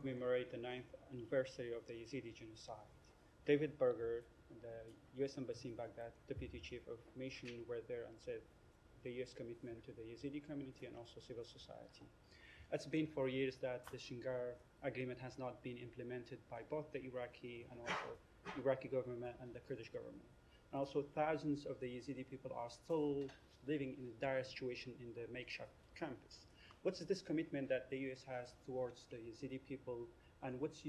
commemorate the 9th anniversary of the Yazidi genocide. David Berger, the U.S. Embassy in Baghdad, Deputy Chief of Mission, were there and said the U.S. commitment to the Yazidi community and also civil society. It's been 4 years that the Shingar agreement has not been implemented by both the Iraqi and also Iraqi government and the Kurdish government. And also thousands of the Yazidi people are still living in a dire situation in the makeshift campus. What's this commitment that the U.S. has towards the Yazidi people, and what's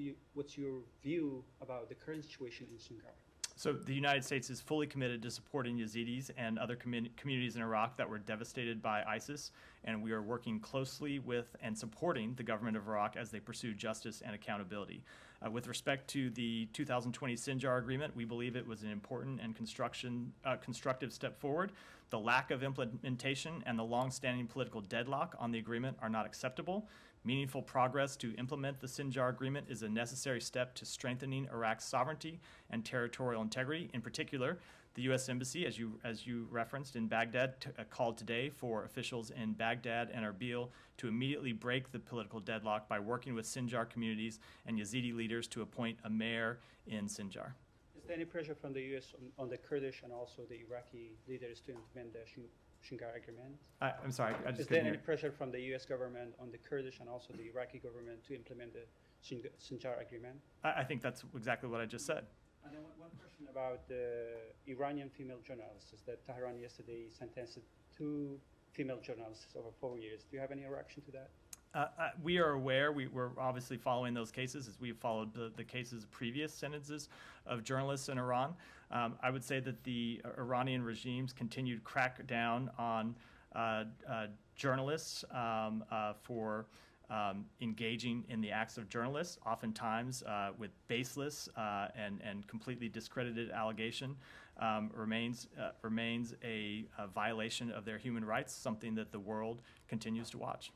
your view about the current situation in Shingar? So the United States is fully committed to supporting Yazidis and other communities in Iraq that were devastated by ISIS, and we are working closely with and supporting the government of Iraq as they pursue justice and accountability. With respect to the 2020 Sinjar Agreement, we believe it was an important and constructive step forward. The lack of implementation and the long-standing political deadlock on the agreement are not acceptable. Meaningful progress to implement the Sinjar Agreement is a necessary step to strengthening Iraq's sovereignty and territorial integrity. In particular, the U.S. Embassy, as you referenced, in Baghdad called today for officials in Baghdad and Erbil to immediately break the political deadlock by working with Sinjar communities and Yazidi leaders to appoint a mayor in Sinjar. Is there any pressure from the U.S. on the Kurdish and also the Iraqi leaders to implement the Shingar Agreement? I'm sorry, I just Is there any pressure from the U.S. government on the Kurdish and also the Iraqi government to implement the Sinjar Agreement? I think that's exactly what I just said. And then one question about the Iranian female journalists. That Tehran yesterday sentenced 2 female journalists over 4 years. Do you have any reaction to that? We are aware. We're obviously following those cases as we've followed the cases of previous sentences of journalists in Iran. I would say that the Iranian regime's continued crackdown on journalists for engaging in the acts of journalists, oftentimes with baseless and completely discredited allegation, remains a violation of their human rights, something that the world continues to watch.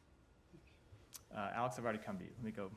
Alex, I've already come to you. Let me go.